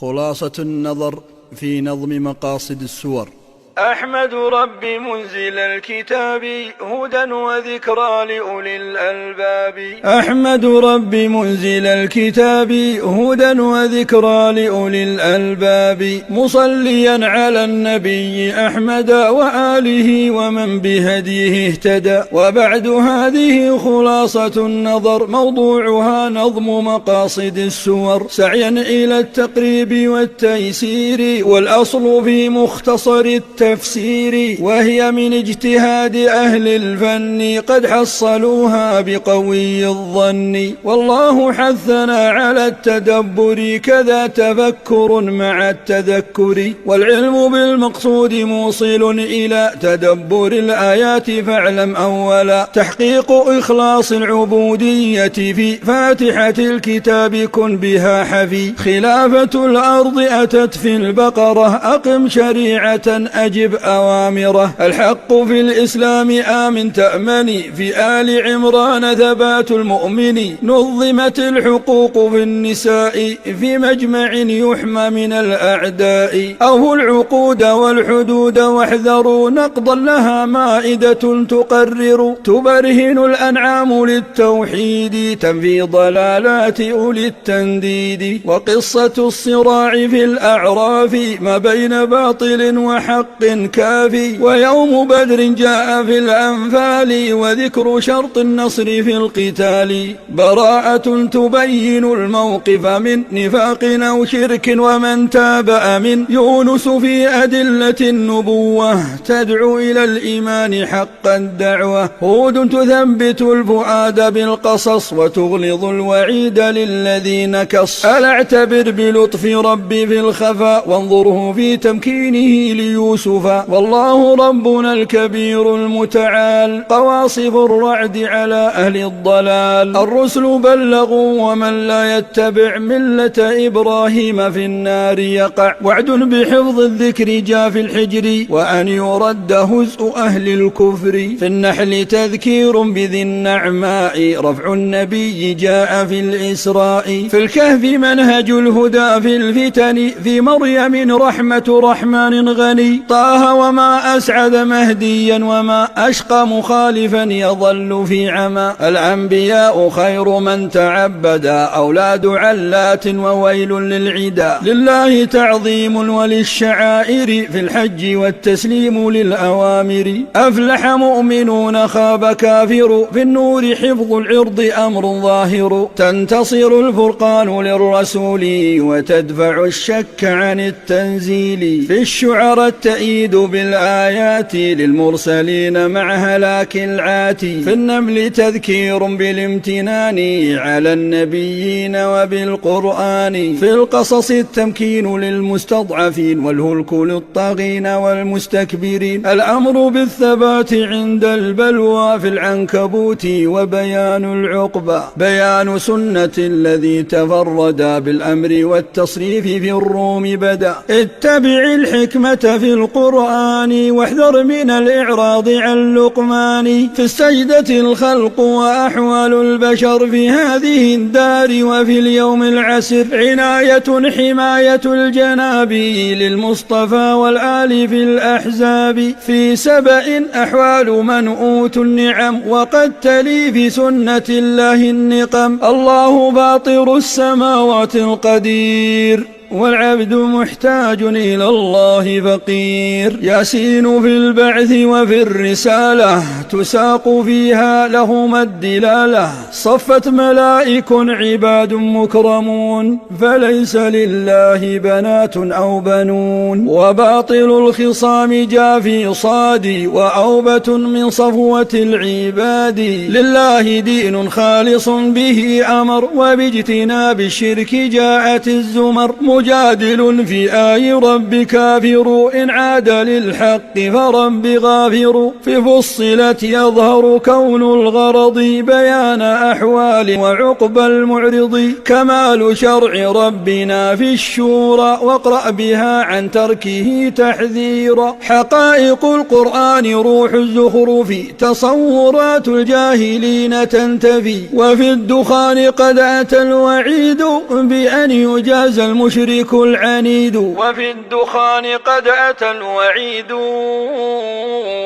خلاصة النظر في نظم مقاصد السور. أحمد ربي منزل الكتاب هدى وذكرى لأولي الألباب. أحمد ربي منزل الكتاب هدى وذكرى لأولي الألباب، مصليا على النبي أحمد وآله ومن بهديه اهتدى. وبعد هذه خلاصة النظر موضوعها نظم مقاصد السور سعيا إلى التقريب والتيسير، والأصل في مختصر التفسير، وهي من اجتهاد أهل الفن قد حصلوها بقوي الظن. والله حثنا على التدبر كذا تفكر مع التذكر، والعلم بالمقصود موصل إلى تدبر الآيات. فاعلم أولا تحقيق إخلاص العبودية في فاتحة الكتاب كن بها حفي. خلافة الأرض أتت في البقرة أقم شريعة أجب أوامره. الحق في الإسلام آمن تأمني، في آل عمران ثبات المؤمن. نظمت الحقوق في النساء في مجمع يحمى من الأعداء. أوفوا العقود والحدود واحذروا نقضا لها مائدة تقرر. تبرهن الأنعام للتوحيد تنفي ضلالات أولي التنديد. وقصة الصراع في الأعراف ما بين باطل وحق كافي. ويوم بدر جاء في الأنفال وذكر شرط النصر في القتال. براءة تبين الموقف من نفاق أو شرك، ومن تاب أمن. يونس في أدلة النبوة تدعو إلى الإيمان حق الدعوة. هود تثبت الفؤاد بالقصص وتغلظ الوعيد للذين كص. ألا اعتبر بلطف ربي في الخفاء وانظره في تمكينه ليوسف. والله ربنا الكبير المتعال قواصف الرعد على أهل الضلال. الرسل بلغوا ومن لا يتبع ملة إبراهيم في النار يقع. وعد بحفظ الذكر جاء في الحجر وأن يرد هزء أهل الكفر. في النحل تذكير بذي النعماء رفع النبي جاء في الإسراء. في الكهف منهج الهدى في الفتن. في مريم رحمة رحمن غني. طه وما أسعد مهديا وما أشقى مخالفا يظل في عمى. الأنبياء خير من تعبدا أولاد علات وويل للعدا. لله تعظيم وللشعائر في الحج والتسليم للأوامر. أفلح مؤمنون خاب كافر في النور حفظ العرض أمر ظاهر. تنتصر الفرقان للرسول وتدفع الشك عن التنزيل. في الشعر التأييد بالآيات للمرسلين مع هلاك العاتي. في النمل تذكير بالامتنان على النبيين وبالقرآن. في القصص التمكين للمستضعفين والهلك للطاغين والمستكبرين. الأمر بالثبات عند البلوى في العنكبوت وبيان العقبى. بيان سنة الذي تفرد بالأمر والتصريف في الروم بدا. اتبع الحكمة في القرآن واحذر من الإعراض عن لقمان. في السجدة الخلق وأحوال البشر في هذه الدار وفي اليوم العسر. عناية حماية الجناب للمصطفى والآل في الأحزاب. في سبأ أحوال من أوتوا النعم وقد تلي في سنة الله النقم. الله باطر السماوات القدير والعبد محتاج إلى الله فقير. ياسين في البعث وفي الرسالة تساق فيها لهما الدلالة. صفت ملائك عباد مكرمون فليس لله بنات أو بنون. وباطل الخصام جاء في صاد وأوبة من صفوة العباد. لله دين خالص به أمر وباجتناب الشرك جاءت الزمر. مجادل في آي رب كافر إن عاد للحق فرب غافر. في فصلت يظهر كون الغرض بيان أحوال وعقب المعرض. كمال شرع ربنا في الشورى واقرأ بها عن تركه تحذيرا. حقائق القرآن روح الزخرف تصورات الجاهلين تنتفي. وفي الدخان قد أتى الوعيد بأن يجاز المشرك المشرك العنيد. وفي الدخان قد أتى الوعيد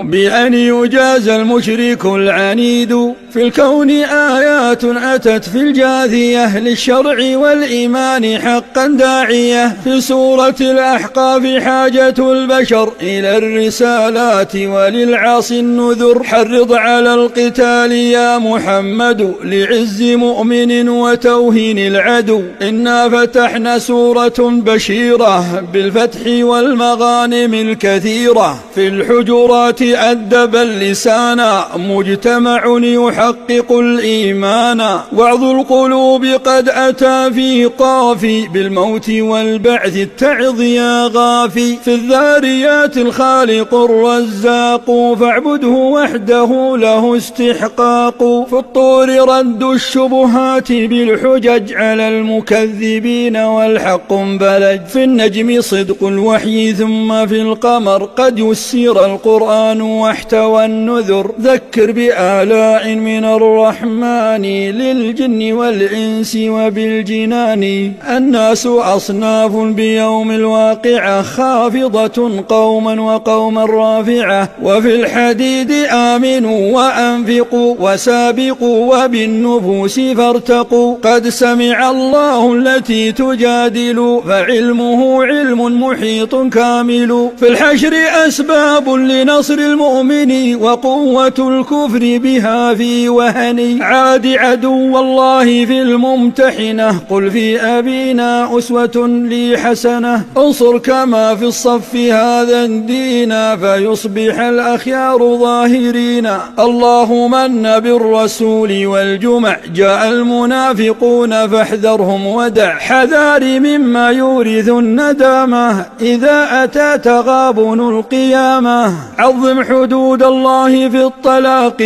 بأن يجازى المشرك العنيد. في الكون آيات أتت في الجاثية للشرع والإيمان حقا داعية. في سورة الأحقاف حاجة البشر إلى الرسالات وللعاصي النذر. حرض على القتال يا محمد لعز مؤمن وتوهين العدو. إنا فتحنا سورة بشيرة بالفتح والمغانم الكثيرة. في الحجرات أدب اللسان مجتمع يحقق الإيمان. وعظ القلوب قد أتى في قافي بالموت والبعث التعظ يا غافي. في الذاريات الخالق الرزاق فاعبده وحده له استحقاق. في الطور رد الشبهات بالحجج على المكذبين والحق بلج. في النجم صدق الوحي ثم في القمر قد يسير القرآن واحتوى النذر. ذكر بآلاء من الرحمن للجن والإنس وبالجنان. الناس أصناف بيوم الواقعة خافضة قوما وقوما رافعة. وفي الحديد آمنوا وأنفقوا وسابقوا وبالنفوس فارتقوا. قد سمع الله التي تجادل فعلمه علم محيط كامل. في الحشر أسباب لنصر المؤمن وقوة الكفر بها في وهن. عاد عدو الله في الممتحنة قل في أبينا أسوة لي حسنة. انصر كما في الصف هذا الدين فيصبح الأخيار ظاهرين. الله من بالرسول والجمع جاء المنافقون فاحذرهم ودع. حذار مما يورث الندامة إذا أتى تغابن القيامة. عظم حدود الله في الطلاق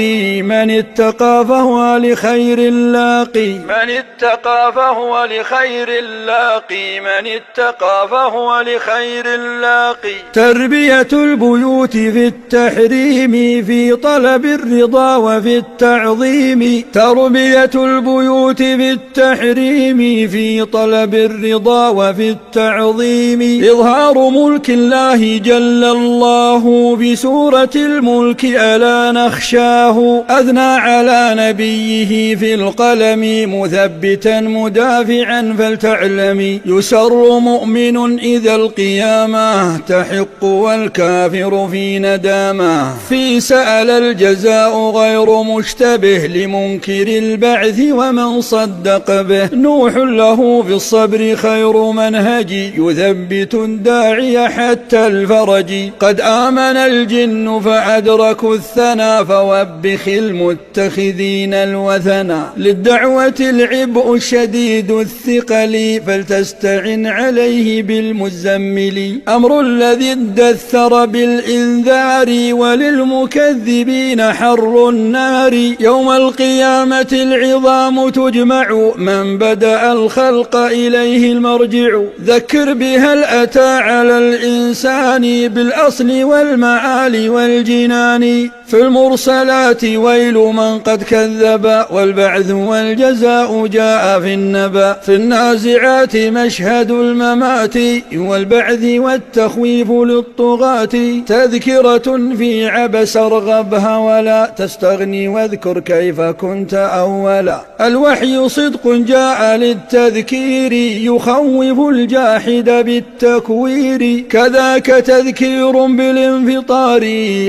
من اتقى فهو لخير اللاقي. من اتقى فهو لخير اللاقي. من اتقى فهو لخير اللاقي. تربية البيوت في التحريم في طلب الرضا وفي التعظيم. تربية البيوت في التحريم في طلب الرضا وفي التعظيم. إظهار ملك الله جل الله بسورة الملك ألا نخشاه. أثنى على نبيه في القلم مثبتا مدافعا فلتعلمي. يسر مؤمن إذا القيامة تحق والكافر في ندامة. في سأل الجزاء غير مشتبه لمنكر البعث ومن صدق به. نوح له في الصبر خير منهج يثبت الداعي حتى الفرج. قد آمن الجن فأدركوا الثنا فوبخ المتخذين الوثنا. للدعوة العبء شديد الثقل فلتستعن عليه بالمزمل. أمر الذي ادثر بالإنذار وللمكذبين حر النار. يوم القيامة العظام تجمع من بدأ الخلق إليه المرجع. ذكر بها الأتى على الإنسان بالأصل والمعالي والجنان. في المرسلات ويل من قد كذب والبعث والجزاء جاء في النبأ. في النازعات مشهد الممات والبعث والتخويف للطغاة. تذكرة في عبس ارغبها ولا تستغني واذكر كيف كنت أولا. الوحي صدق جاء للتذكير يخوف الجاحد بالتكوير. كذاك تذكير بالانفطار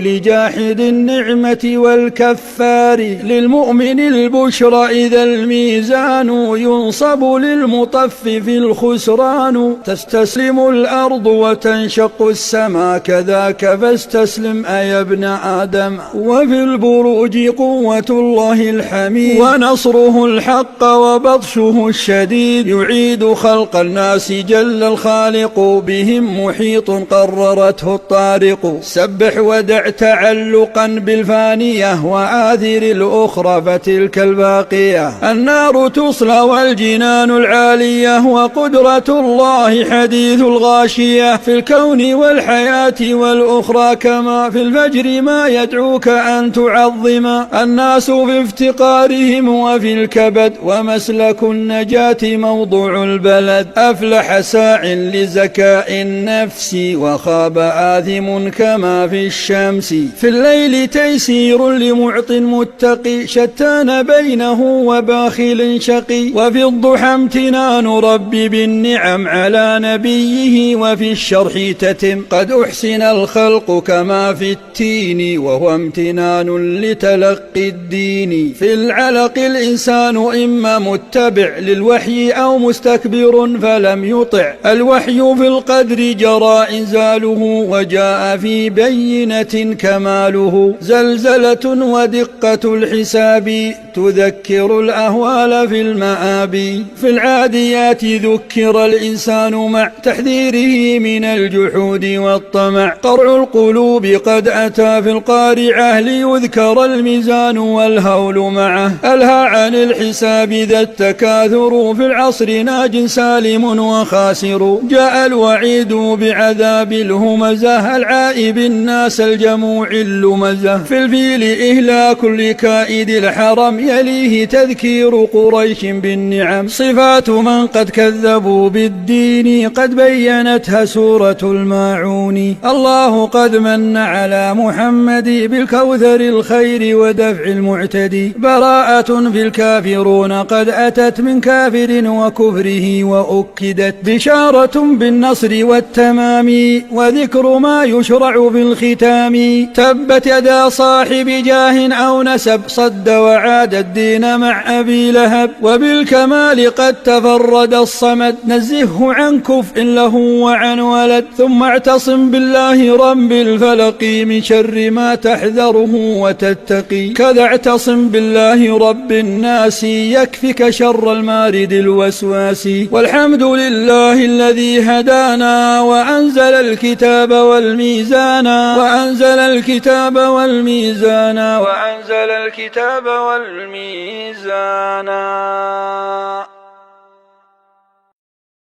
لجاحد النعمة والكفار. للمؤمن البشرى إذا الميزان ينصب للمطفف الخسران. تستسلم الأرض وتنشق السماء كذاك فاستسلم أي ابن آدم. وفي البروج قوة الله الحميد ونصره الحق وبطشه الشديد. يعيد خلق الناس جل الخالق بهم محيط قررته الطارق. سبح ودع تعلقا بالفانية وآثر الأخرى فتلك الباقية. النار تصلى والجنان العالية وقدرة الله حديث الغاشية. في الكون والحياة والأخرى كما في الفجر ما يدعوك أن تعظم. الناس في افتقارهم وفي الكبد ومسلك النجاة موضوع البلد. أفلح ساع لزكاء النفس وخاب آثم كما في الشمس. في الليل تيسير لمعط متقي شتان بينه وباخل شقي. وفي الضحى امتنان ربي بالنعم على نبيه. وفي الشرح تتم قد أحسن الخلق كما في التين وهو امتنان لتلقي الدين. في العلق الإنسان إما متبع للوحي أو مستكبر فلم يطع. الوحي في القدر جرى إنزاله وجاء في بينة كماله. زلزلة ودقة الحساب تذكر الأهوال في المآب. في العاديات ذكر الإنسان مع تحذيره من الجحود والطمع. قرع القلوب قد أتى في القارعة ليذكر الميزان والهول معه. ألهى عن الحساب ذا التكاثر في العصر ناج سالم وخاسر. جاء الوعيد بعذاب الهمزة العائب الناس الجموع اللمزة. في الفيل إهلاك لكائد الحرم يليه تذكير قريش بالنعم. صفات من قد كذبوا بالدين قد بينتها سورة الماعون. الله قد من على محمد بالكوثر الخير ودفع المعتدي. براءة في الكافرون قد أتت من كافر وكفره وأكدت. بشارة بالنصر والتمام وذكر ما يشرع في الختام. تبت يدا صاحب جاه أو نسب صد وعاد الدين مع أبي لهب. وبالكمال قد تفرد الصمد نزهه عن كفء له وعن ولد. ثم اعتصم بالله رب الفلق من شر ما تحذره وتتقي. كذا اعتصم بالله رب الناس يكفك شر المارد الوسواس. والحمد لله الذي هدانا وأنزل الكتاب والميزان. وأنزل الكتاب والميزان. وأنزل الكتاب والميزان.